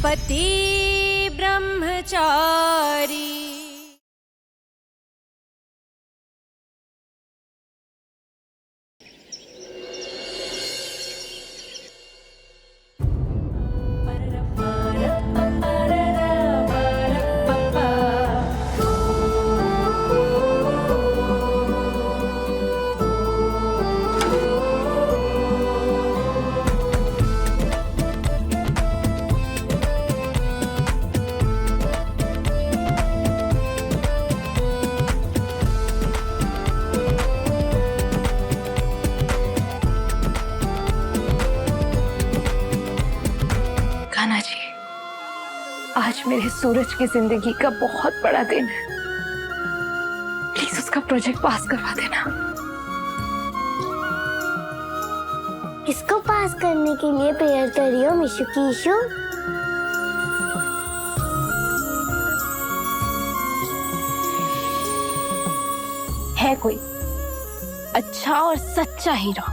पति ब्रह्मचारी। कान्हा जी, आज मेरे सूरज की जिंदगी का बहुत बड़ा दिन है। प्लीज उसका प्रोजेक्ट पास करवा देना। इसको पास करने के लिए प्रेयर कर रही हो मिशु की इशू? है कोई अच्छा और सच्चा हीरो,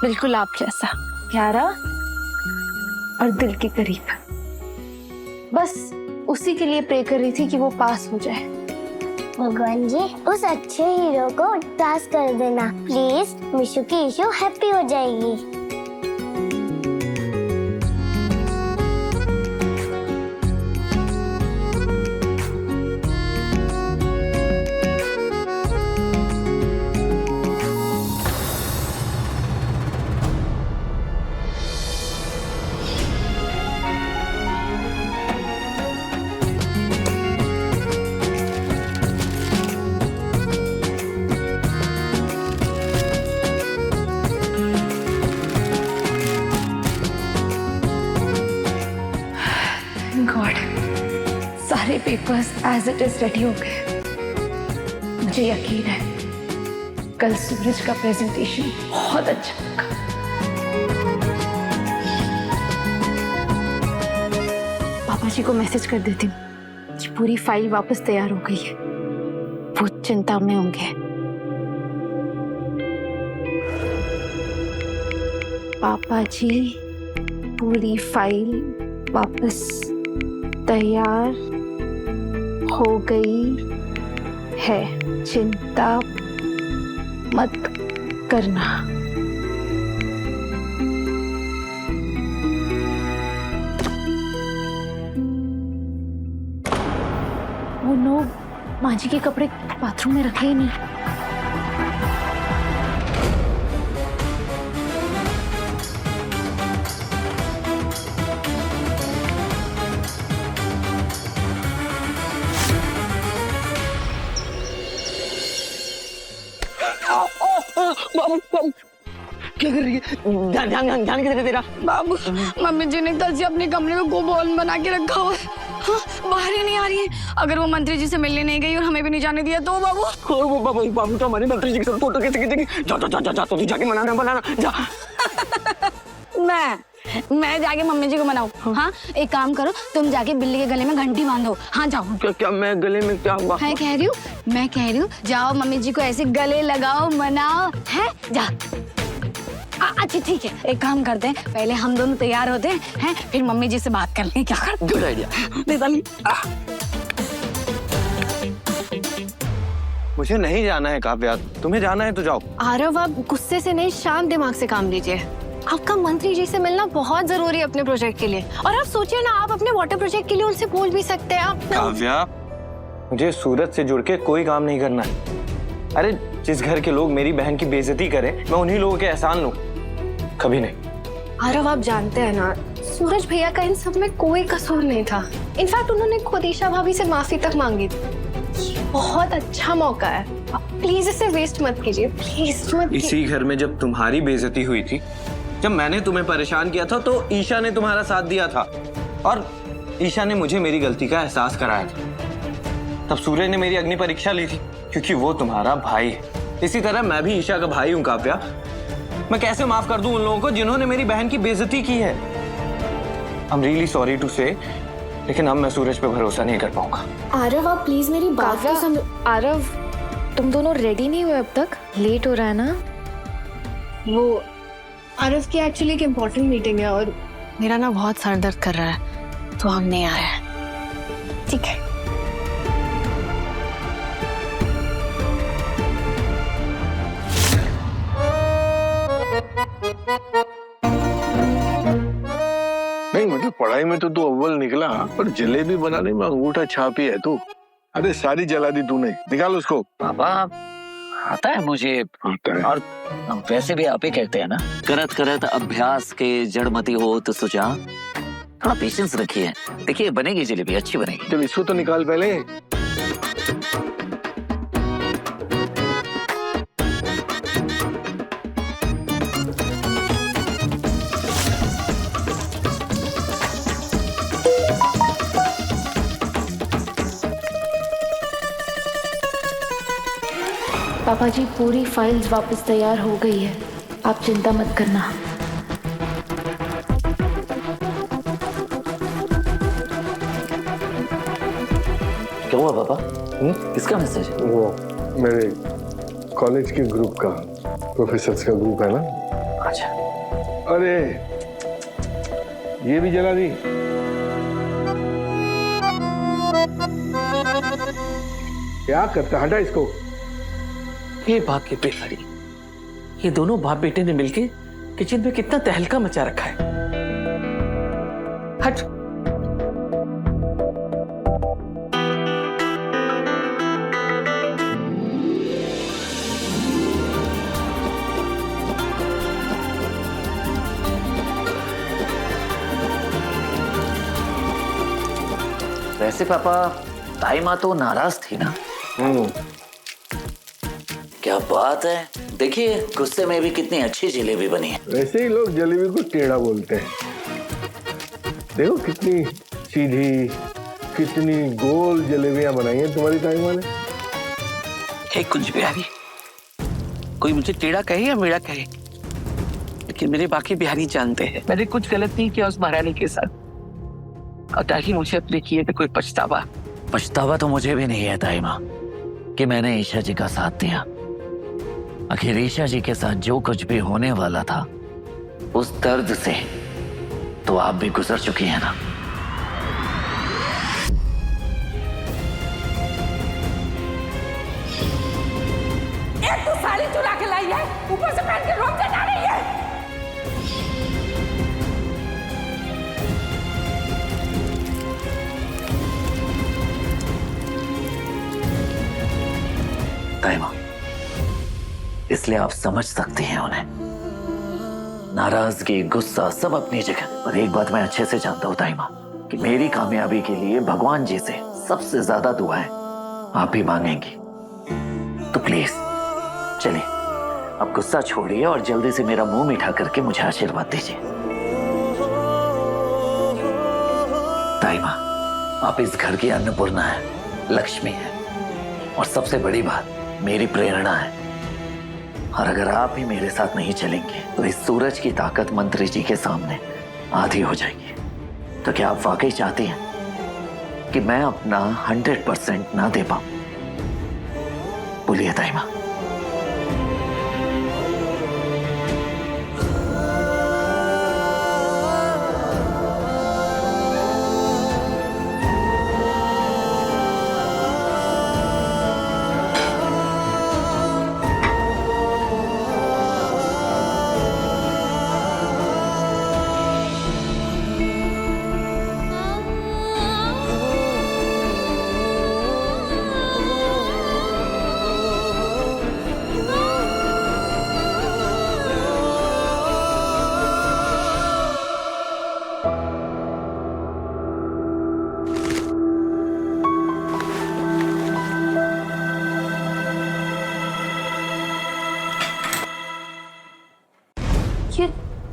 बिल्कुल आप जैसा, प्यारा और दिल के करीब। बस उसी के लिए प्रे कर रही थी कि वो पास हो जाए। भगवान जी, उस अच्छे हीरो को पास कर देना प्लीज। मिशु की इशू हैप्पी हो जाएगी। गॉड, सारे papers as it is ready हो गए। मुझे यकीन है कल सूरज का प्रेजेंटेशन बहुत अच्छा होगा। पापा जी को मैसेज कर देती हूँ कि पूरी फाइल वापस तैयार हो गई है। वो चिंता में होंगे। पापा जी, पूरी फाइल वापस तैयार हो गई है, चिंता मत करना। वो नो, माँ जी के कपड़े बाथरूम में रखे ही नहीं। बाबू बाबू क्या कर रही है? ध्यान ध्यान ध्यान किधर है तेरा? बाबू, मम्मी जी ने कल से अपने कमरे में गोबॉल बना के रखा हुआ है। हाँ, बाहर ही नहीं आ रही है। अगर वो मंत्री जी से मिलने नहीं गई और हमें भी नहीं जाने दिया तो बाबू। बाबू तो हमारे मंत्री जी के साथ फोटो कैसे खींचेगी? जा जा जा जा, तो जाके बनाना जा। मैं जाके मम्मी जी को मनाऊं? हाँ, एक काम करो, तुम जाके बिल्ली के गले में घंटी बांधो। हाँ जाओ। क्या मैं गले में क्या हुआ? मैं कह रही हूँ जाओ, मम्मी जी को ऐसे गले लगाओ, मनाओ। है जा। अच्छा ठीक है, एक काम करते हैं, पहले हम दोनों तैयार होते हैं, फिर मम्मी जी से बात कर लें। क्या कर? Good idea. मुझे नहीं जाना है काव्या, तुम्हें जाना है तो जाओ। आरव, आप गुस्से से नहीं, शांत दिमाग से काम लीजिए। आपका मंत्री जी से मिलना बहुत जरूरी है अपने प्रोजेक्ट के लिए। और आप सोचिए ना, आप अपने वाटर प्रोजेक्ट के लिए उनसे बोल भी सकते हैं। आप काव्या, मुझे सूरज से जुड़ के कोई काम नहीं करना है। अरे जिस घर के लोग मेरी बहन की बेइज्जती करें, मैं उन्हीं लोगों के एहसान लूं, कभी नहीं। आरव, आप जानते हैं ना, सूरज भैया का इन सब में कोई कसूर नहीं था। इनफैक्ट उन्होंने खुद ईशा भाभी से माफी तक मांगी थी। बहुत अच्छा मौका है, आप प्लीज इसे वेस्ट मत कीजिए, प्लीज मत। इसी घर में जब तुम्हारी बेइज्जती हुई थी, जब मैंने तुम्हें परेशान किया था, तो ईशा ने तुम्हारा साथ दिया था और ईशा ने मुझे मेरी गलती का एहसास कराया था। तब सूरज ने मेरी अग्नि परीक्षा ली थी, क्योंकि वो तुम्हारा भाई है। इसी तरह मैं भी ईशा का भाई हूँ काव्या। मैं कैसे माफ कर दूं उन लोगों को जिन्होंने मेरी बहन की बेइज्जती की है। I am really sorry to say, लेकिन अब मैं सूरज पे भरोसा नहीं कर पाऊंगा। आरव, आप प्लीज मेरी बात तो समझो। आरव, तुम दोनों रेडी नहीं हुए अब तक? लेट हो रहा है ना? वो आरव की एक्चुअली एक इम्पोर्टेंट मीटिंग है और मेरा ना बहुत सर दर्द कर रहा है। तो हम नहीं आ रहे हैं, ठीक है? नहीं मतलब पढ़ाई में तो तू अव्वल निकला, पर जलेबी बनाने में अंगूठा छापी है तू। अरे सारी जला दी तूने, निकाल उसको। पापा आता है मुझे, आता है। और वैसे भी आप ही कहते हैं ना, करत करत अभ्यास के जड़मती हो तो सुजा। थोड़ा पेशेंस रखिए, देखिए बनेगी जलेबी, अच्छी बनेगी। चल इसको तो निकाल पहले। पापा जी पूरी फाइल्स वापस तैयार हो गई है, आप चिंता मत करना। क्या हुआ पापा? किसका मैसेज है? वो मेरे कॉलेज के ग्रुप का, प्रोफेसर्स का ग्रुप है ना। अच्छा, अरे ये भी जला दी। क्या करता, हटा इसको। ये बाप के बेकारी, ये दोनों बाप बेटे ने मिलके किचन में कितना तहलका मचा रखा है। हट। वैसे पापा ताई माँ तो नाराज थी ना? क्या बात है, देखिए गुस्से में भी कितनी अच्छी जलेबी बनी है। वैसे ही लोग जलेबी को टेढ़ा बोलते हैं। देखो कितनी सीधी, कितनी गोल जलेबियां बनाई हैं तुम्हारी ताई माँ ने। हे कुछ बिहारी, कोई मुझे टेढ़ा कहे या मेरा कहे, लेकिन मेरे बाकी बिहारी जानते हैं मैंने कुछ गलत नहीं किया उस महारानी के साथ, और ताकि मुझे अपने किए पे कोई पछतावा। पछतावा तो मुझे भी नहीं है ताई माँ कि मैंने ईशा जी का साथ दिया। आखिर ईशा जी के साथ जो कुछ भी होने वाला था, उस दर्द से तो आप भी गुजर चुकी हैं ना। एक तो साड़ी चुरा के लाई है, ऊपर से पहन के रोक के जा रही है। ताई माँ, इसलिए आप समझ सकते हैं उन्हें। नाराजगी, गुस्सा सब अपनी जगह, पर एक बात मैं अच्छे से जानता हूं ताई माँ कि मेरी कामयाबी के लिए भगवान जी से सबसे ज्यादा दुआएं आप ही मांगेंगी। तो प्लीज चलिए, अब गुस्सा छोड़िए और जल्दी से मेरा मुंह मीठा करके मुझे आशीर्वाद दीजिए। ताई माँ, आप इस घर की अन्नपूर्णा है, लक्ष्मी है, और सबसे बड़ी बात मेरी प्रेरणा है। और अगर आप ही मेरे साथ नहीं चलेंगे तो इस सूरज की ताकत मंत्री जी के सामने आधी हो जाएगी। तो क्या आप वाकई चाहती हैं कि मैं अपना 100% ना दे पाऊं? बोलिए ताई माँ। ये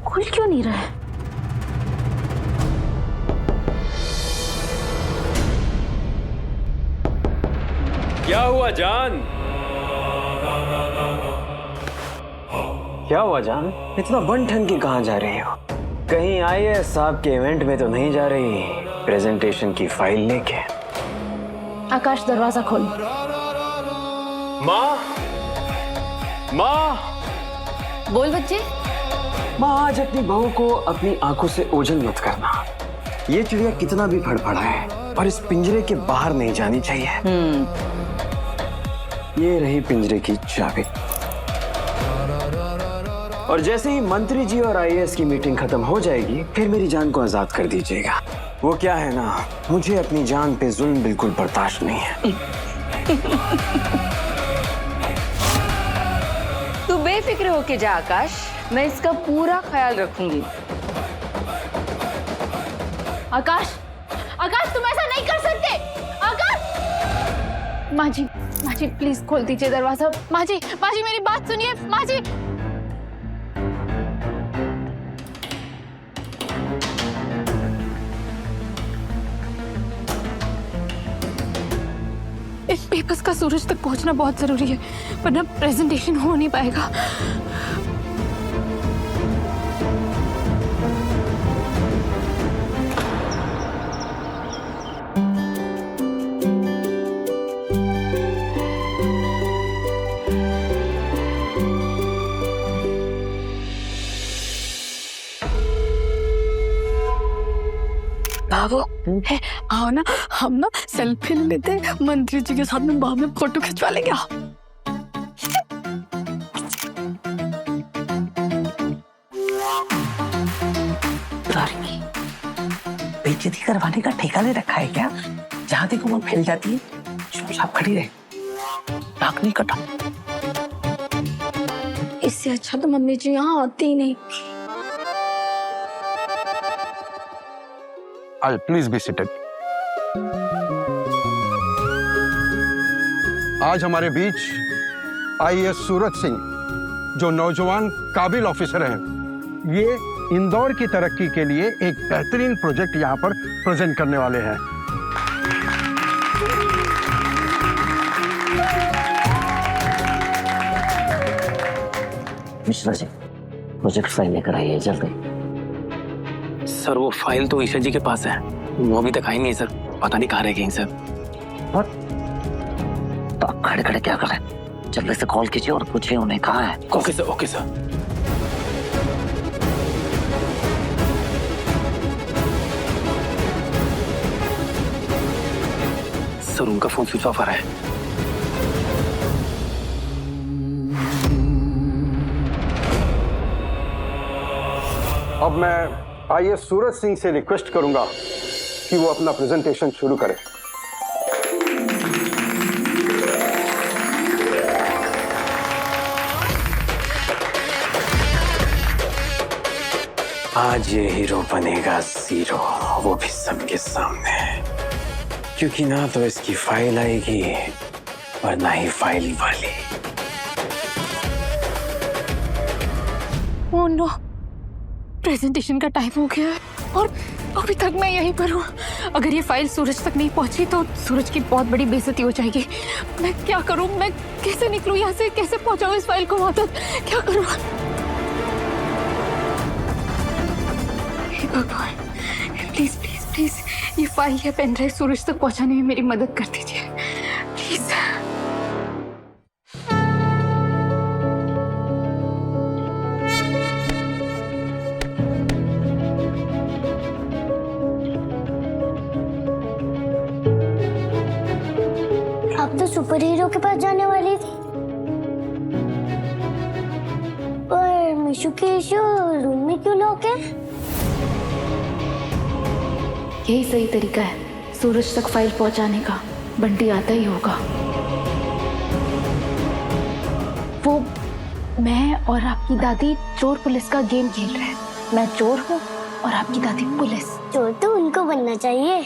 खुल क्यों नहीं रहा है? क्या हुआ जान? क्या हुआ जान, इतना बन ठन के कहाँ जा रही हो? कहीं आईएएस साहब के इवेंट में तो नहीं जा रही? प्रेजेंटेशन की फाइल लेके। आकाश दरवाजा खोल। माँ, माँ, बोल बच्चे। माँ, आज अपनी बहू को अपनी आंखों से ओझल मत करना। ये चिड़िया कितना भी फड़फड़ाए और इस पिंजरे के बाहर नहीं जानी चाहिए। ये रही पिंजरे की चाबी। और जैसे ही मंत्री जी और आईएएस की मीटिंग खत्म हो जाएगी, फिर मेरी जान को आजाद कर दीजिएगा। वो क्या है ना, मुझे अपनी जान पे जुल्म बिल्कुल बर्दाश्त नहीं है। तू बेफिक्र होके जा आकाश, मैं इसका पूरा ख्याल रखूंगी। आकाश, आकाश तुम ऐसा नहीं कर सकते। आकाश! माँ जी प्लीज खोल दीजिए दरवाजा। माँ जी मेरी बात सुनिए। माँ जी, इस पेपर्स का सूरज तक पहुंचना बहुत जरूरी है, वरना प्रेजेंटेशन हो नहीं पाएगा। बाबू है, आओ ना, हम ना सेल्फी ले लेते हैं, मंत्री जी के साथ में बाद में फोटो खिंचवा लेंगे। बेइज्जती करवाने का ठेका ले रखा है क्या? जहाँ देखो वो फैल जाती है, चुपचाप खड़ी रहे, नाक नहीं कटा। इससे अच्छा तो मम्मी जी यहाँ आती ही नहीं। Please be seated. आज हमारे बीच आईएएस सूरज सिंह, जो नौजवान काबिल ऑफिसर हैं, ये इंदौर की तरक्की के लिए एक बेहतरीन प्रोजेक्ट यहाँ पर प्रेजेंट करने वाले हैं। मिश्रा जी, प्रोजेक्ट फाइल लेकर आइए जल्दी। सर वो फाइल तो ईशा जी के पास है, वो अभी तक आई नहीं है सर, पता नहीं कहाँ रह गई सर। तो आप खड़े खड़े क्या कर रहे हैं? जल्दी से कॉल कीजिए और पूछिए उन्हें कहाँ है। Okay sir, okay sir. Sir उनका फोन स्विच ऑफ आ रहा है। अब मैं आईएएस सूरज सिंह से रिक्वेस्ट करूंगा कि वो अपना प्रेजेंटेशन शुरू करें। आज ये हीरो बनेगा जीरो, वो भी सबके सामने, क्योंकि ना तो इसकी फाइल आएगी और ना ही फाइल वाली। ओह नो, प्रेजेंटेशन का टाइम हो गया है और अभी तक मैं यहीं पर हूँ। अगर ये फाइल सूरज तक नहीं पहुंची तो सूरज की बहुत बड़ी बेइज्जती हो जाएगी। मैं क्या करूँ? मैं कैसे निकलूँ यहाँ से? कैसे पहुंचाऊँ इस फाइल को वहां तक? क्या करूँ? हे भगवान, प्लीज प्लीज प्लीज ये फाइल या पेन ड्राइव सूरज तक पहुंचाने में मेरी मदद कर दीजिए प्लीज। अब तो सुपर हीरो के पास जाने वाली थी, और मिशु के इशू रूम में क्यों लॉक है? यही सही तरीका है सूरज तक फाइल पहुंचाने का। बंटी आता ही होगा। वो मैं और आपकी दादी चोर पुलिस का गेम खेल रहे हैं। मैं चोर हूँ और आपकी दादी पुलिस। चोर तो उनको बनना चाहिए।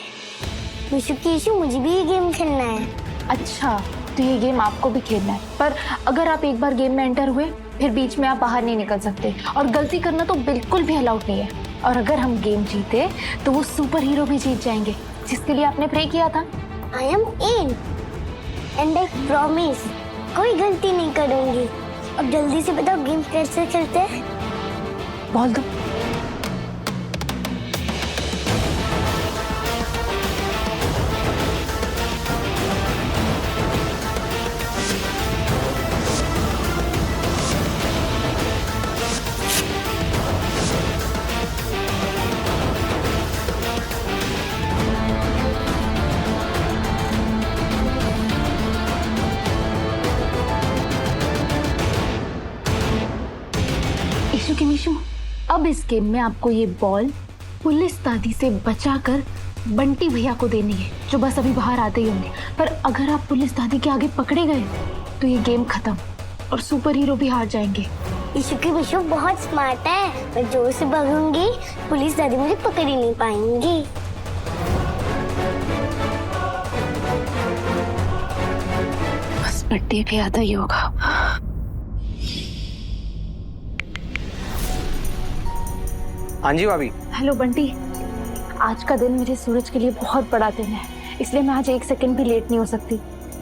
मिशु की इशू, मुझे भी ये गेम खेलना है। अच्छा, तो ये गेम आपको भी खेलना है, पर अगर आप एक बार गेम में एंटर हुए फिर बीच में आप बाहर नहीं निकल सकते, और गलती करना तो बिल्कुल भी अलाउड नहीं है। और अगर हम गेम जीते तो वो सुपर हीरो भी जीत जाएंगे जिसके लिए आपने प्रे किया था। I am in and I promise कोई गलती नहीं करूंगी। अब जल्दी से बताओ गेम कैसे खेलते हैं? बोल दो। इस गेम में आपको ये बॉल पुलिस दादी से बचाकर बंटी भैया को देनी है, जो बस अभी बाहर आते ही होंगे। पर अगर आप पुलिस दादी के आगे पकड़े गए तो ये गेम खत्म और सुपर हीरो भी हार जाएंगे। ईशु की विशु बहुत स्मार्ट है। मैं जोर से भागूंगी, पुलिस दादी मुझे पकड़ ही नहीं पाएंगी। बस बंटी भी आता ही होगा। हाँ जी भाभी। हेलो बंटी, आज का दिन मेरे सूरज के लिए बहुत बड़ा दिन है, इसलिए मैं आज 1 सेकंड भी लेट नहीं हो सकती।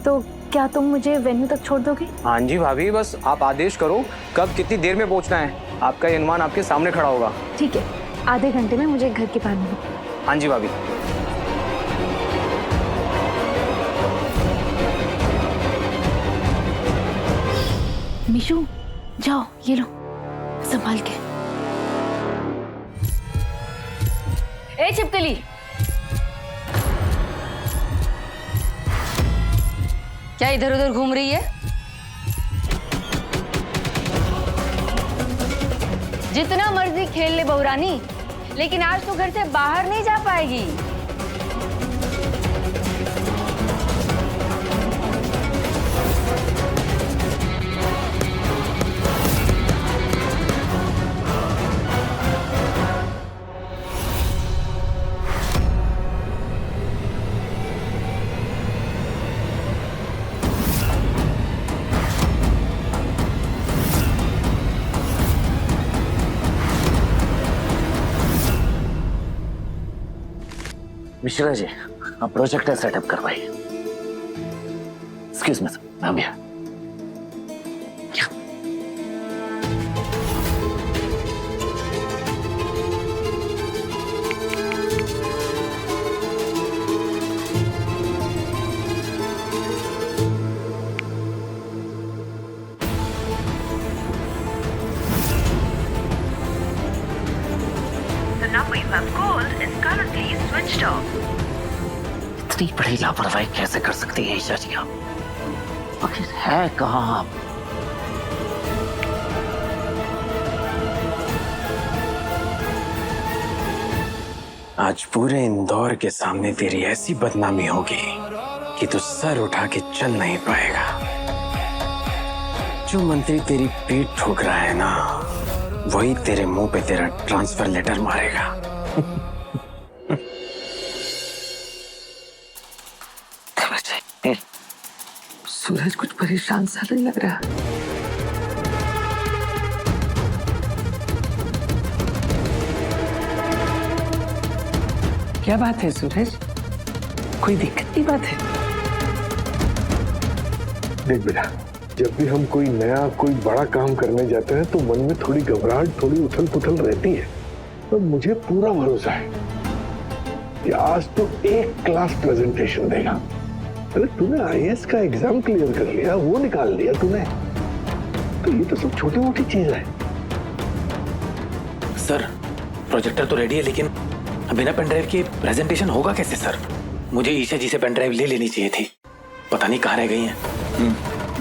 तो क्या तुम मुझे वेन्यू तक छोड़ दोगे? हाँ जी भाभी, बस आप आदेश करो कब कितनी देर में पहुंचना है। आपका ये अनुमान आपके सामने खड़ा होगा। ठीक है, आधे घंटे में मुझे घर के बाहर मिलो। हाँ जी भाभी। मिशु जाओ, ये लो संभाल के। ए छिपकली, क्या इधर उधर घूम रही है? जितना मर्जी खेल ले बहुरानी, लेकिन आज तो घर से बाहर नहीं जा पाएगी। मिश्रा जी, आप प्रोजेक्टर सेटअप करवाइए। एक्सक्यूज मी, मैं भैया। इतनी बड़ी लापरवाही कैसे कर सकती है ईशा जी आप? आखिर है कहाँ आप? आज पूरे इंदौर के सामने तेरी ऐसी बदनामी होगी कि तू सर उठा के चल नहीं पाएगा। जो मंत्री तेरी पीठ ठोक रहा है ना, वही तेरे मुंह पे तेरा ट्रांसफर लेटर मारेगा। सूरज कुछ परेशान सा नहीं लग रहा। क्या बात है सूरज? कोई दिक्कत की बात है? देख बेटा, जब भी हम कोई नया कोई बड़ा काम करने जाते हैं तो मन में थोड़ी घबराहट, थोड़ी उथल पुथल रहती है। तो मुझे पूरा भरोसा है कि आज तो एक क्लास प्रेजेंटेशन देगा। अरे तूने आईएएस का एग्जाम क्लियर कर लिया, वो निकाल लिया तूने, तो ये तो सब छोटी मोटी चीज है। सर, प्रोजेक्टर तो रेडी है, लेकिन बिना पेनड्राइव के प्रेजेंटेशन होगा कैसे सर? मुझे ईशा जी से पेनड्राइव ले लेनी चाहिए थी, पता नहीं कहाँ रह गई हैं।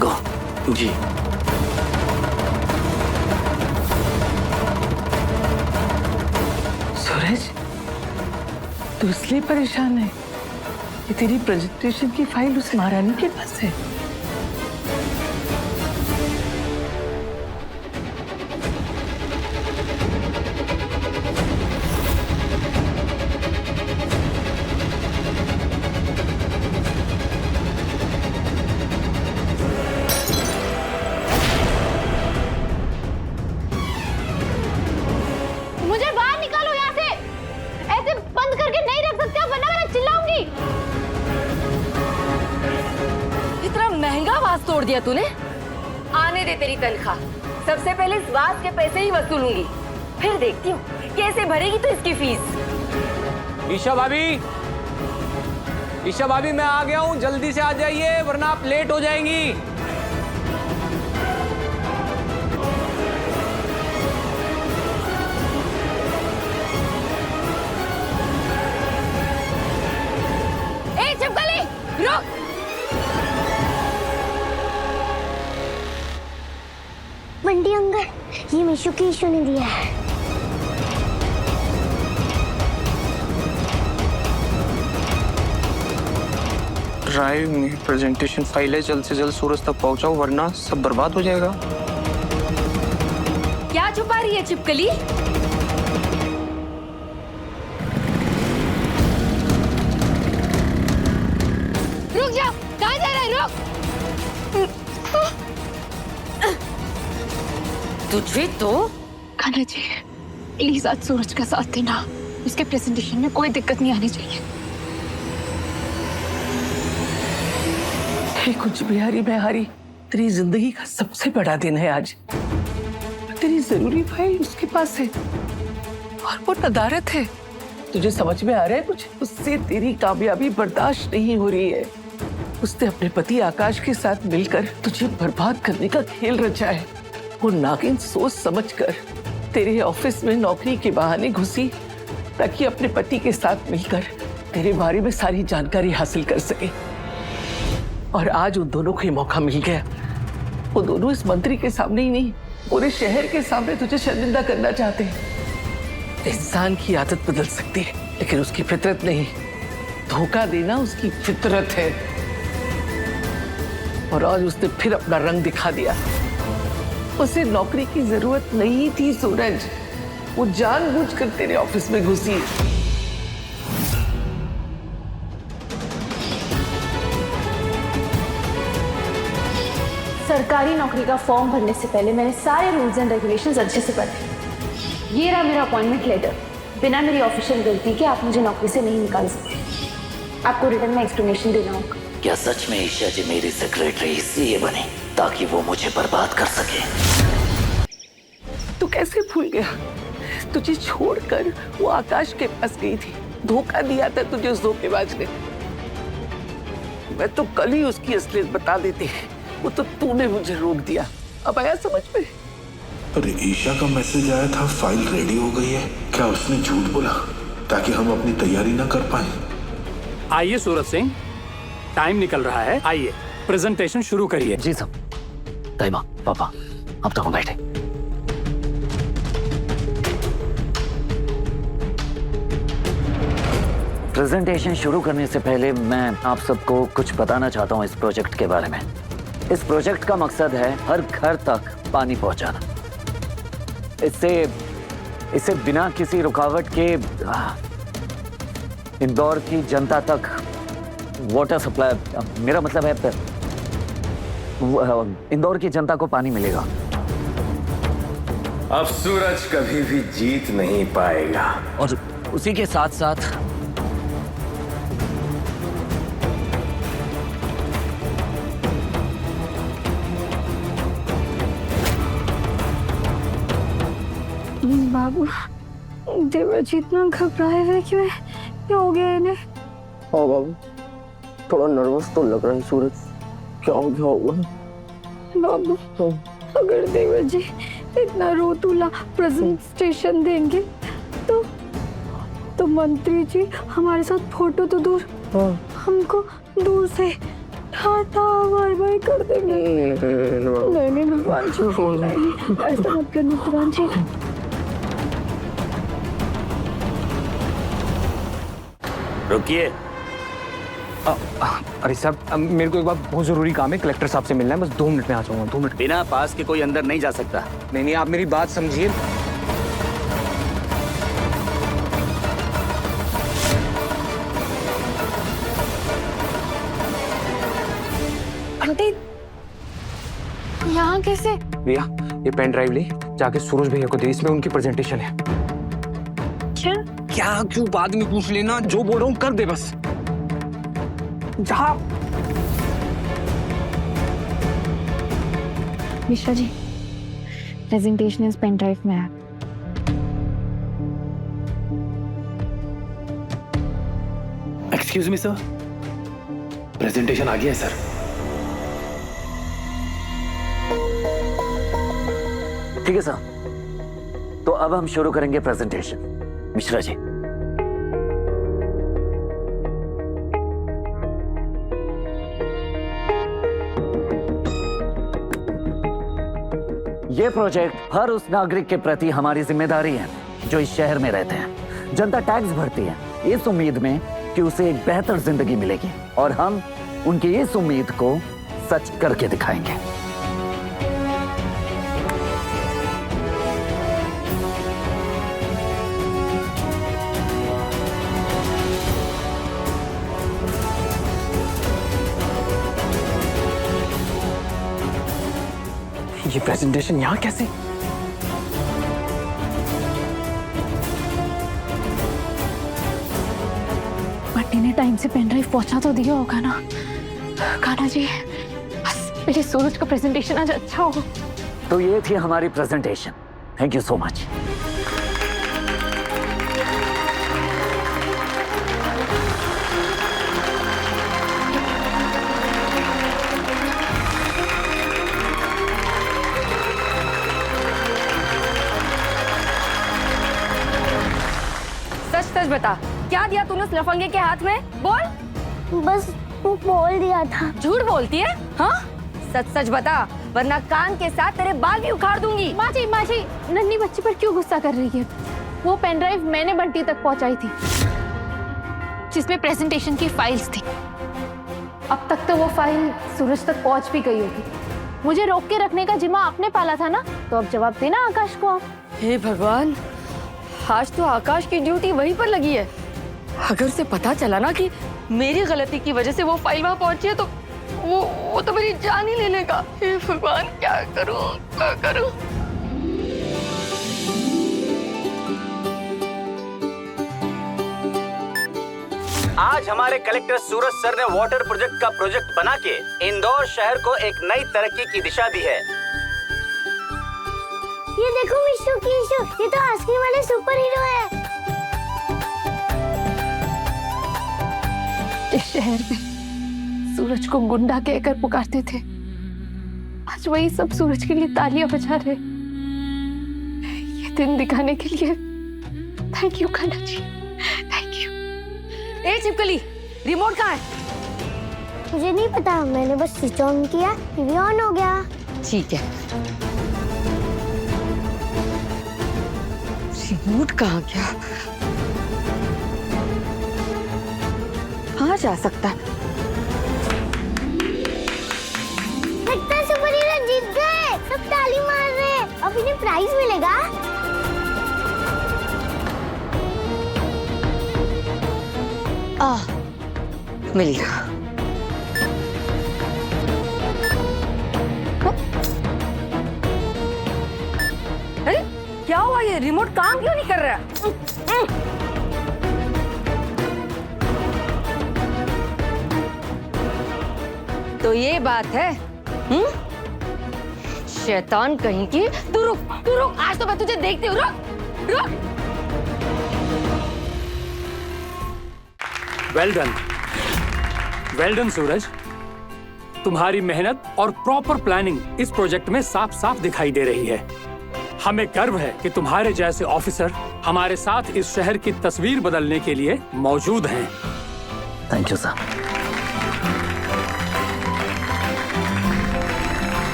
गो जी। सूरज, तू इसलिए परेशान है कि तेरी प्रेजेंटेशन की फाइल उस महारानी के पास है? मुझे बाहर निकालो यहाँ से, ऐसे बंद करके नहीं रख सकते हो, वरना मैं चिल्लाऊंगी। इतना महंगा वास तोड़ दिया तूने? आने दे तेरी तनख्वाह। सबसे पहले इस वास के पैसे ही वसूलूंगी, फिर देखती हूँ कैसे भरेगी तू इसकी फीस। ईशा भाभी, ईशा भाभी मैं आ गया हूँ, जल्दी से आ जाइए वरना आप लेट हो जाएंगी। ए छिपकली, रुक! बंटी अंकल, ये मीशु की ईशु ने दिया है। ड्राइव में प्रेजेंटेशन फाइल है, जल्द से जल्द सूरज तक पहुंचाओ वरना सब बर्बाद हो जाएगा। क्या छुपा रही है छिपकली? रुक जा, कहाँ जा रहा है? रुक। तुझे तो खाना जी, प्लीज आज सूरज का साथ देना। उसके प्रेजेंटेशन में कोई दिक्कत नहीं आनी चाहिए। हे कुछ बिहारी बिहारी, तेरी जिंदगी का सबसे बड़ा दिन है आज। तेरी जरूरी फाइल उसके पास है और वो नदारत है। तुझे समझ में आ रहा है कुछ? उससे तेरी कामयाबी बर्दाश्त नहीं हो रही है। उसने अपने पति आकाश के साथ मिलकर तुझे बर्बाद करने का खेल रचा है। वो नागिन सोच समझकर तेरे ऑफिस में नौकरी के बहाने घुसी ताकि अपने पति के साथ मिलकर तेरे बारे में सारी जानकारी हासिल कर सके। और आज उन दोनों को ये मौका मिल गया। वो दोनों इस मंत्री के सामने ही नहीं, पूरे शहर के सामने तुझे शर्मिंदा करना चाहते हैं। इंसान की आदत बदल सकती है लेकिन उसकी फितरत नहीं। धोखा देना उसकी फितरत है। और आज उसने फिर अपना रंग दिखा दिया। उसे नौकरी की जरूरत नहीं थी सूरज, वो जानबूझकर तेरे ऑफिस में घुसी। सरकारी नौकरी का फॉर्म भरने से पहले मैंने सारे रूल्स एंड रेगुलेशंस अच्छे से पढ़े। ये रहा मेरा अपॉइंटमेंट लेटर। बिना मेरी ऑफिशियल गलती के आप मुझे नौकरी से नहीं निकाल सकते। आपको रिटर्न में एक्सप्लेनेशन देना होगा। क्या सच में ईशा जी मेरी सेक्रेटरी इसलिए बनी ताकि वो मुझे बर्बाद कर सके? तू कैसे भूल गया? तुझे छोड़कर वो आकाश के पास गई थी। धोखा दिया था तुझे उस धोखेबाज ने। मैं तो कल ही उसकी असलियत बता देती। वो तो तूने मुझे रोक दिया। अब आया समझ में? पर ईशा का मैसेज आया था फाइल रेडी हो गई है। क्या उसने झूठ बोला ताकि हम अपनी तैयारी ना कर पाए? आइए सूरज सिंह, टाइम निकल रहा है। आइए प्रेजेंटेशन शुरू करिए। जी साहब। ताइमा, पापा, अब तक बैठे। प्रेजेंटेशन शुरू करने से पहले मैं आप सबको कुछ बताना चाहता हूँ इस प्रोजेक्ट के बारे में। इस प्रोजेक्ट का मकसद है हर घर तक पानी पहुंचाना। इससे बिना किसी रुकावट के इंदौर की जनता तक वाटर सप्लाई, मेरा मतलब है इंदौर की जनता को पानी मिलेगा। अब सूरज कभी भी जीत नहीं पाएगा। और उसी के साथ साथ बाबू, देवराज इतना घबराए हुए क्यों है? क्या हो गया इन्हें? हाँ बाबू, थोड़ा नर्वस तो लग रहा है सूरज। क्या होगा? बाबू, अगर देवराज जी इतना रोतुला प्रेजेंटेशन देंगे तो मंत्री जी हमारे साथ फोटो तो दूर, हमको दूर से टाटा बाय बाय कर देंगे। नहीं भगवान जी, ऐसा मत करना भगवान जी। रुकिए। अरे साहब, मेरे को एक बात बहुत जरूरी काम है। कलेक्टर साहब से मिलना है। बस 2 मिनट में आ जाऊंगा। 2 मिनट। बिना पास के कोई अंदर नहीं जा सकता। नहीं, आप मेरी बात समझिए। आंटी, यहाँ कैसे? भैया, ये पेन ड्राइव ले जाके सूरज भैया को दे। इसमें उनकी प्रेजेंटेशन है। क्या क्यों बाद में पूछ लेना। जो बोल रहा हूँ कर दे बस। जा। मिश्रा जी, प्रेजेंटेशन इस पेन ड्राइव में है। एक्सक्यूज मी सर, प्रेजेंटेशन आ गया है सर। ठीक है सर, तो अब हम शुरू करेंगे प्रेजेंटेशन। मिश्रा जी। ये प्रोजेक्ट हर उस नागरिक के प्रति हमारी जिम्मेदारी है जो इस शहर में रहते हैं। जनता टैक्स भरती है इस उम्मीद में कि उसे एक बेहतर जिंदगी मिलेगी, और हम उनकी इस उम्मीद को सच करके दिखाएंगे। ये प्रेजेंटेशन यहाँ कैसे? बंटी ने टाइम से पेन ड्राइव पहुंचा तो दिया होगा ना। कान्हा जी, बस मेरे सूरज का प्रेजेंटेशन आज अच्छा हो। तो ये थी हमारी presentation. Thank you so much. सच सच बता, क्या दिया तूने उस लफंगे के हाथ में? बोल। बस वो बोल दिया था। झूठ बोलती है? हाँ, सच सच बता, वरना कान के साथ तेरे बाल भी उखाड़ दूंगी। माँ जी, नन्ही बच्ची पर क्यों गुस्सा कर रही है? वो पेन ड्राइव मैंने बंटी तक पहुंचाई थी, जिसमें प्रेजेंटेशन की फाइल्स थी। अब तक तो वो फाइल सूरज तक पहुंच भी गई होगी। मुझे रोक के रखने का जिम्मा आपने पाला था ना, तो अब जवाब देना आकाश को आप। हे भगवान, आज तो आकाश की ड्यूटी वहीं पर लगी है। अगर उसे पता चला ना कि मेरी गलती की वजह से वो फाइल वहां पहुंची है, तो वो तो मेरी जान ही ले लेगा। हे भगवान, क्या करूं, क्या करूं? आज हमारे कलेक्टर सूरज सर ने वाटर प्रोजेक्ट का प्रोजेक्ट बना के इंदौर शहर को एक नई तरक्की की दिशा दी है। ये देखो मिशु कीशु, ये तो आइसक्रीम वाले सुपर हीरो है। इस शहर में सूरज को गुंडा कहकर पुकारते थे, आज वही सब सूरज के लिए तालियां बजा रहे। ये दिन दिखाने के लिए thank you Kanha ji, thank you. ए छिपकली, रिमोट कहाँ है? मुझे नहीं पता, मैंने बस स्विच ऑन किया, टीवी ऑन हो गया। ठीक है। रिमोट कहाँ गया? कहाँ जा सकता है? लगता है सुपर हीरो जीत गए, सब ताली मार रहे हैं। अब इन्हें प्राइज मिलेगा। मिल गया। अरे क्या हुआ, ये रिमोट काम क्यों नहीं कर रहा? तो ये बात है? शैतान कहीं की। तू रुक, आज तो मैं तुझे देखती हूँ। रुक। वेल डन सूरज, तुम्हारी मेहनत और प्रॉपर प्लानिंग इस प्रोजेक्ट में साफ साफ दिखाई दे रही है। हमें गर्व है कि तुम्हारे जैसे ऑफिसर हमारे साथ इस शहर की तस्वीर बदलने के लिए मौजूद हैं। Thank you sir.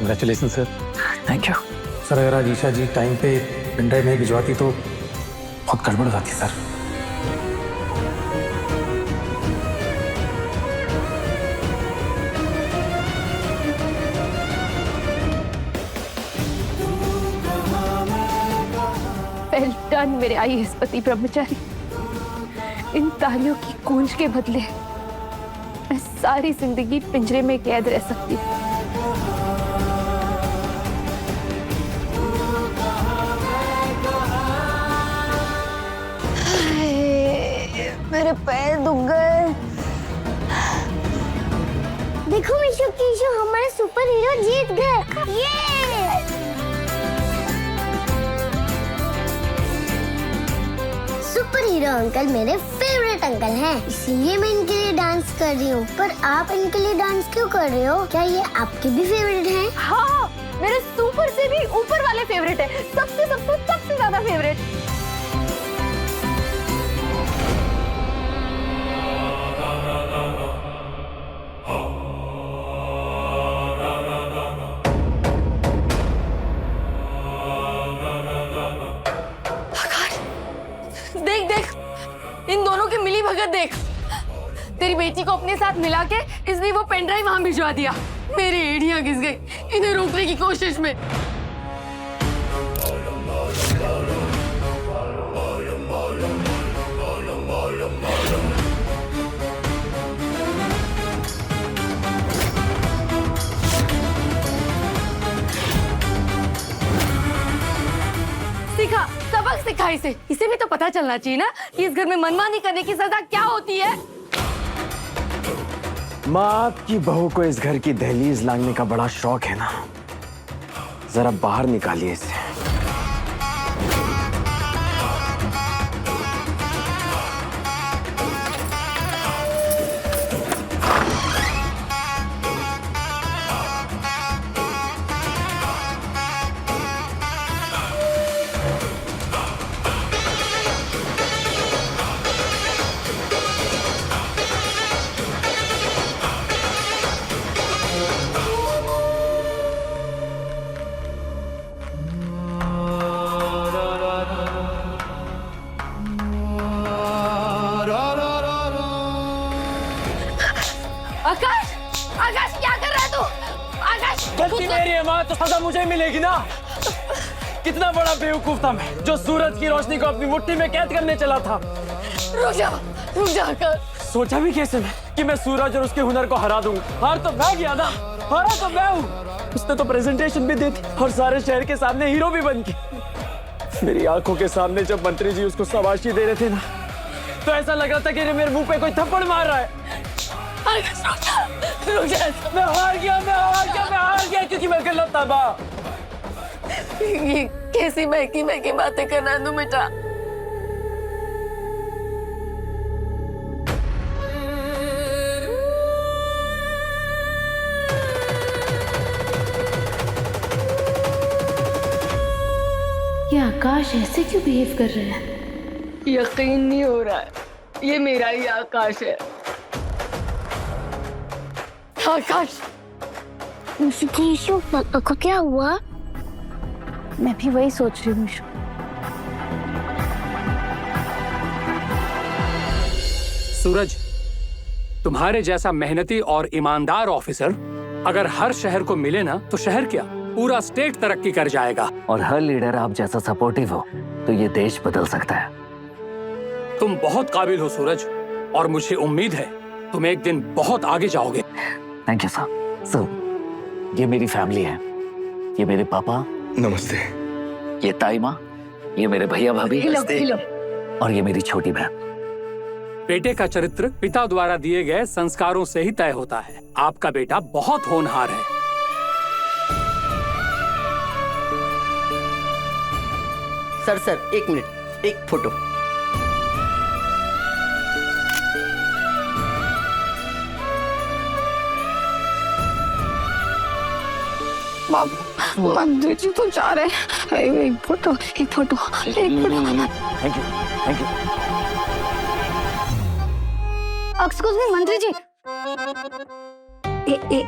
Congratulation sir. Thank you sir. अगर आज ईशा जी टाइम पे पेन ड्राइव नहीं भिजवाती तो बहुत गड़बड़ हो जाती सर। वेल डन मेरे आईएएस पति ब्रह्मचारी। इन तालियों की गूंज के बदले मैं सारी जिंदगी पिंजरे में कैद रह सकती हूँ। मेरे पैर दुख गए। देखो मिशु कीशु, हमारे सुपर हीरो जीत गए। ये सुपर हीरो अंकल मेरे फेवरेट अंकल हैं, इसीलिए मैं इनके लिए डांस कर रही हूँ। पर आप इनके लिए डांस क्यों कर रहे हो? क्या ये आपके भी फेवरेट हैं? हाँ, मेरे सुपर से भी ऊपर वाले फेवरेट है, सबसे ज्यादा फेवरेट। देख देख, इन दोनों की मिली भगत देख। तेरी बेटी को अपने साथ मिला के इसने वो पेन ड्राइव वहां भिजवा दिया। मेरी एड़ियां घिस गई इन्हें रोकने की कोशिश में। सीखा, सबक सिखा इसे भी तो पता चलना चाहिए ना कि इस घर में मनमानी करने की सजा क्या होती है। माँ, आपकी बहू को इस घर की दहलीज लांघने का बड़ा शौक है ना, जरा बाहर निकालिए इसे। आकाश, आकाश क्या कर रहा है तू? आकाश, गलती मेरी है माँ, तो सजा मुझे मिलेगी ना। कितना बड़ा बेवकूफ था मैं, जो सूरज की रोशनी को अपनी मुट्ठी में कैद करने चला था। रुक जा आकाश। सोचा भी कैसे मैं कि मैं सूरज और उसके हुनर को हरा दूंगा। हार तो मैं गया ना, हारा तो मैं हूँ। उसने तो प्रेजेंटेशन भी दी थी और सारे शहर के सामने हीरो भी बन के। मेरी आंखों के सामने जब मंत्री जी उसको शाबाशी दे रहे थे ना, तो ऐसा लग रहा था कि मेरे मुंह पे कोई थप्पड़ मार रहा है। रुक जा। मैं हार गया क्योंकि मैं गलत था माँ। ये कैसी महकी बातें करना तू बेटा। ये आकाश ऐसे क्यों बिहेव कर रहे हैं? यकीन नहीं हो रहा है, ये मेरा ही आकाश है। आकाश, पापा को क्या हुआ? मैं भी वही सोच रही हूँ। सूरज, तुम्हारे जैसा मेहनती और ईमानदार ऑफिसर अगर हर शहर को मिले ना, तो शहर क्या पूरा स्टेट तरक्की कर जाएगा। और हर लीडर आप जैसा सपोर्टिव हो तो ये देश बदल सकता है। तुम बहुत काबिल हो सूरज, और मुझे उम्मीद है तुम एक दिन बहुत आगे जाओगे। Thank you sir. सर, ये मेरी फैमिली है। ये मेरे पापा, नमस्ते। ये ताई माँ, ये मेरे भैया भाभी, और ये मेरी छोटी बहन। बेटे का चरित्र पिता द्वारा दिए गए संस्कारों से ही तय होता है। आपका बेटा बहुत होनहार है। सर एक मिनट, एक फोटो। मंत्री जी तो जा रहे हैं। एक photo. Thank you. Excuse me मंत्री जी,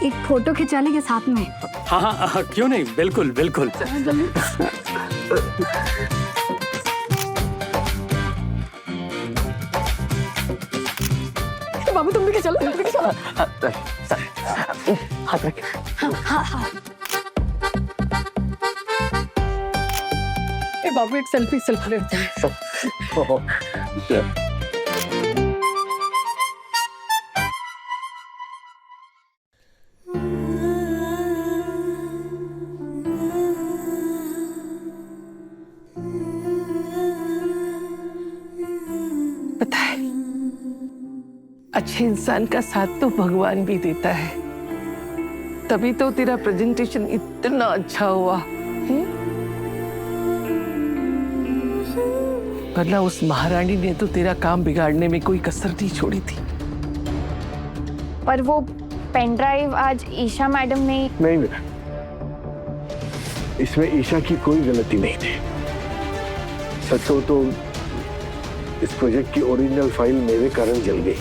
एक फोटो खिंचा लेंगे साथ में। हाँ, क्यों नहीं, बिल्कुल बिल्कुल। बाबू तुम भी चलो। हाथ रख। हाँ। बाबू एक सेल्फी लेते हैं। पता है, अच्छे इंसान का साथ तो भगवान भी देता है, तभी तो तेरा प्रेजेंटेशन इतना अच्छा हुआ। वरना उस महारानी ने तो तेरा काम बिगाड़ने में कोई कसर नहीं छोड़ी थी। पर वो पेन ड्राइव आज ईशा मैडम ने। नहीं बेटा, इसमें ईशा की कोई गलती नहीं थी। सच हो तो इस प्रोजेक्ट की ओरिजिनल फाइल मेरे कारण जल गई।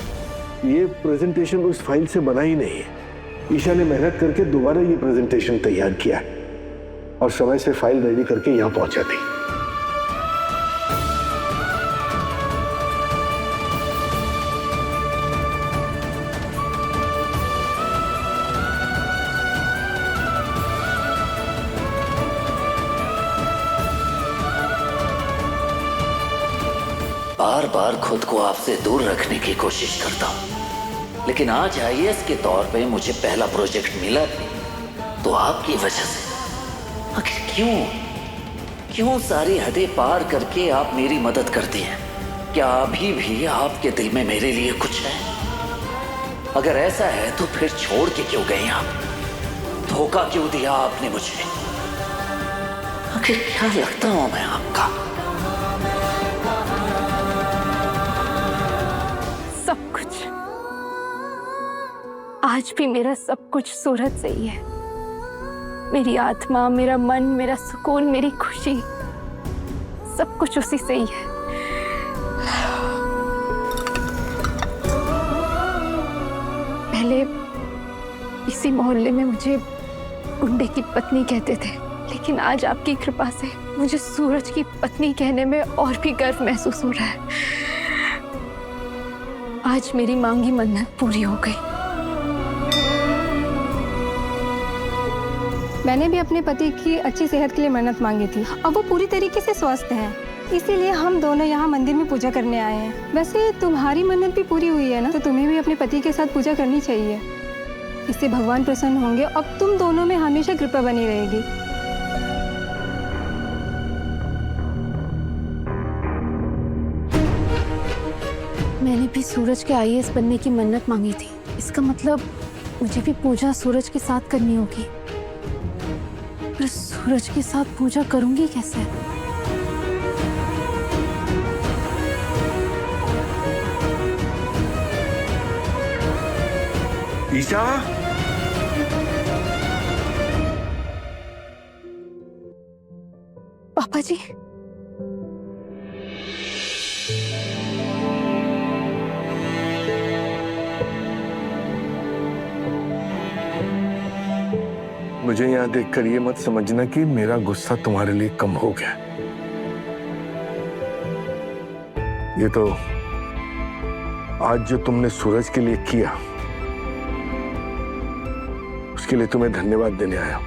ये प्रेजेंटेशन उस फाइल से बना ही नहीं है। ईशा ने मेहनत करके दोबारा ये प्रेजेंटेशन तैयार किया और समय से फाइल रेडी करके यहाँ पहुंचा दी। बार बार खुद को आपसे दूर रखने की कोशिश करता हूँ, लेकिन आज आईएएस के तौर पे मुझे पहला प्रोजेक्ट मिला भी तो आपकी वजह से। आखिर क्यों सारी हदें पार करके आप मेरी मदद करती हैं? क्या अभी भी आपके दिल में मेरे लिए कुछ है? अगर ऐसा है तो फिर छोड़ के क्यों गए आप? धोखा क्यों दिया आपने मुझे? आखिर क्या लगता हूं मैं आपका? सब कुछ, आज भी मेरा सब कुछ सूरज से ही है। मेरी आत्मा, मेरा मन, मेरा सुकून, मेरी खुशी, सब कुछ उसी से ही है। पहले इसी मोहल्ले में मुझे गुंडे की पत्नी कहते थे, लेकिन आज आपकी कृपा से मुझे सूरज की पत्नी कहने में और भी गर्व महसूस हो रहा है। आज मेरी मांगी मन्नत पूरी हो गई। मैंने भी अपने पति की अच्छी सेहत के लिए मन्नत मांगी थी। अब वो पूरी तरीके से स्वस्थ हैं, इसीलिए हम दोनों यहाँ मंदिर में पूजा करने आए हैं। वैसे तुम्हारी मन्नत भी पूरी हुई है ना, तो तुम्हें भी अपने पति के साथ पूजा करनी चाहिए। इससे भगवान प्रसन्न होंगे और तुम दोनों में हमेशा कृपा बनी रहेगी। मैंने भी सूरज के आईएएस बनने की मन्नत मांगी थी। इसका मतलब मुझे भी पूजा सूरज के साथ करनी होगी। पर सूरज के साथ पूजा करूंगी कैसे? ईशा, पापा जी, मुझे यहाँ देखकर ये मत समझना कि मेरा गुस्सा तुम्हारे लिए कम हो गया। ये तो आज जो तुमने सूरज के लिए किया, उसके लिए तुम्हें धन्यवाद देने आया।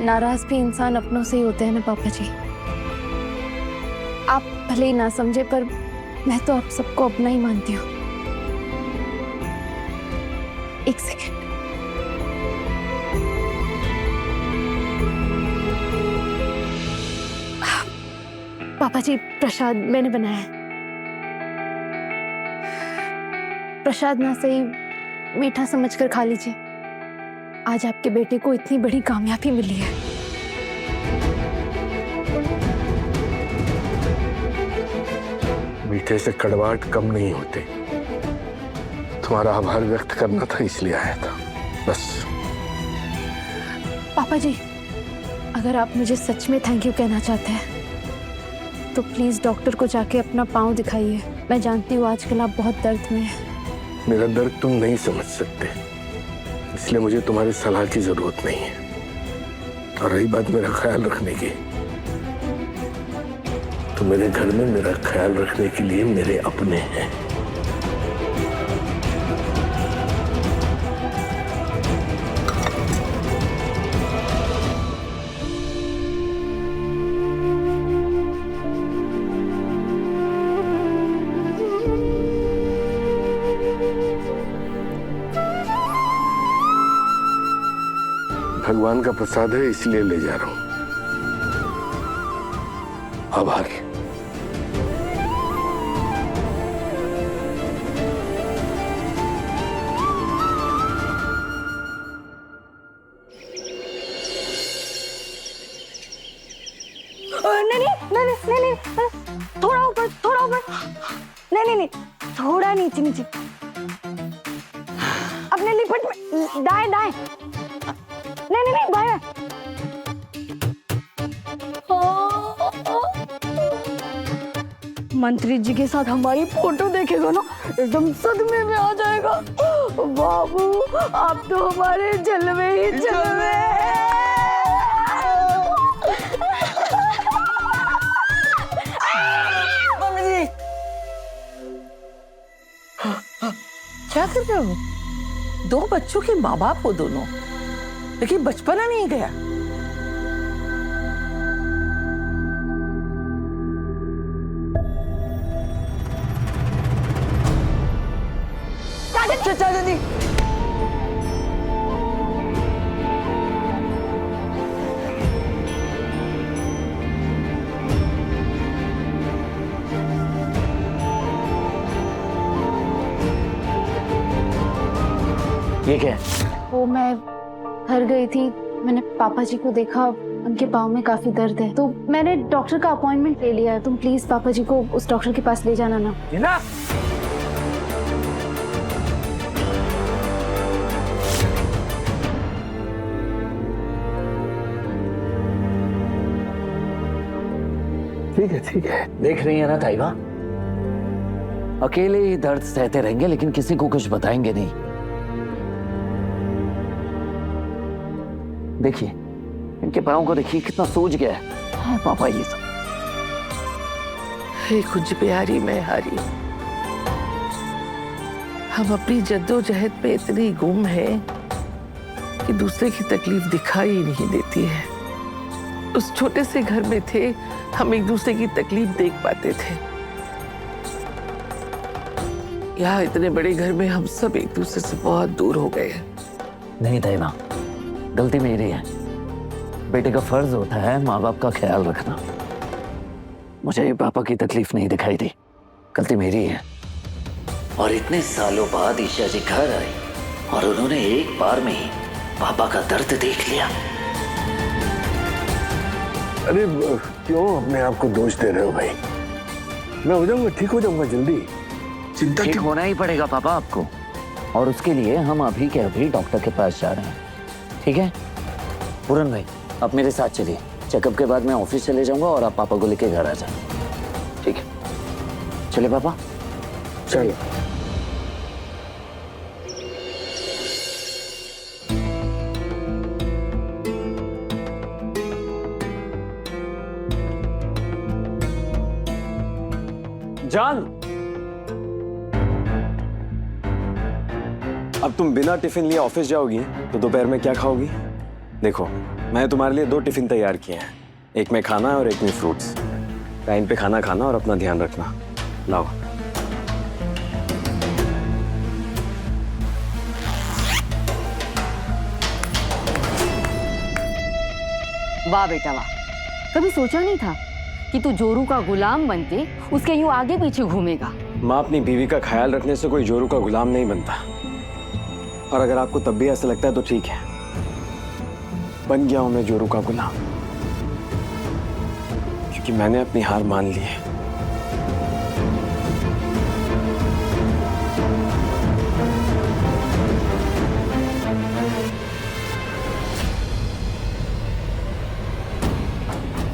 नाराज भी इंसान अपनों से ही होते हैं ना पापा जी। आप भले ही ना समझे, पर मैं तो आप सबको अपना ही मानती हूँ। एक सेकंड। पापा जी, प्रसाद मैंने बनाया है। प्रसाद ना सही मीठा समझकर खा लीजिए। आज आपके बेटे को इतनी बड़ी कामयाबी मिली है। मीठे से कड़वाहट कम नहीं होते। तुम्हारा आभार व्यक्त करना था, इसलिए आया था बस। पापा जी, अगर आप मुझे सच में थैंक यू कहना चाहते हैं तो प्लीज डॉक्टर को जाके अपना पाँव दिखाइए। मैं जानती हूँ आजकल आप बहुत दर्द में हैं। मेरा दर्द तुम नहीं समझ सकते, इसलिए मुझे तुम्हारी सलाह की जरूरत नहीं है। और रही बात मेरा ख्याल रखने की, तो मेरे घर में मेरा ख्याल रखने के लिए मेरे अपने हैं। भगवान का प्रसाद है, इसलिए ले जा रहा हूं। आभार। नहीं, थोड़ा ऊपर, थोड़ा ऊपर। नहीं, थोड़ा नीचे नीचे। अपने लिपट में दाएं दाएं। नहीं बाएं। मंत्री जी के साथ हमारी फोटो देखेगा ना, एकदम सदमे में आ जाएगा। बाबू, आप तो हमारे जलवे ही जलवे। मम्मी जी, क्या कर रहे हो? दो बच्चों के माँ बाप हो दोनों, लेकिन बचपना नहीं गया। चल जल्दी। ये क्या है? वो मैं घर गई थी, मैंने पापा जी को देखा, उनके पाँव में काफी दर्द है, तो मैंने डॉक्टर का अपॉइंटमेंट ले लिया है। तुम प्लीज पापा जी को उस डॉक्टर के पास ले जाना ना। हिना, ठीक है। देख रही है ना ताइबा, अकेले ही दर्द सहते रहेंगे लेकिन किसी को कुछ बताएंगे नहीं। देखिए इनके पाँव को देखिए कितना सूज गया है पापा ये सब। हे कुछ प्यारी मैं हारी, हम अपनी जद्दोजहद में इतनी गुम हैं कि दूसरे की तकलीफ दिखाई ही नहीं देती है। उस छोटे से घर में थे, हम एक दूसरे की तकलीफ देख पाते थे। यहाँ इतने बड़े घर में हम सब एक दूसरे से बहुत दूर हो गए हैं। नहीं ताइबा, गलती मेरी है। बेटे का फर्ज होता है माँ बाप का ख्याल रखना। मुझे ये पापा की तकलीफ नहीं दिखाई दी, गलती मेरी है। और इतने सालों बाद ईशा जी घर आई और उन्होंने एक बार में ही पापा का दर्द देख लिया। अरे क्यों अपने आप को दोष दे रहे हो भाई? मैं हो जाऊंगा, ठीक हो जाऊंगा जल्दी। चिंता ठीक होना ही पड़ेगा पापा आपको, और उसके लिए हम अभी के अभी डॉक्टर के पास जा रहे हैं। ठीक है पूरन भाई, आप मेरे साथ चलिए। चेकअप के बाद मैं ऑफिस चले जाऊंगा और आप पापा को लेके घर आ जाए। ठीक है चले पापा। चलो। जान, अब तुम बिना टिफिन लिए ऑफिस जाओगी तो दोपहर में क्या खाओगी? देखो मैंने तुम्हारे लिए 2 टिफिन तैयार किए हैं, एक में खाना और एक में फ्रूट्स। टाइम पे खाना खाना और अपना ध्यान रखना। लाओ। वाह बेटा वाह, कभी सोचा नहीं था कि तू जोरू का गुलाम बनके उसके यूं आगे पीछे घूमेगा। माँ अपनी बीवी का ख्याल रखने से कोई जोरू का गुलाम नहीं बनता। और अगर आपको तब भी ऐसा लगता है तो ठीक है, बन गया हूं मैं जोरू का गुलाम, क्योंकि मैंने अपनी हार मान ली है।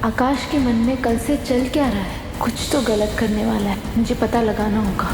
आकाश के मन में कल से चल क्या रहा है? कुछ तो गलत करने वाला है, मुझे पता लगाना होगा।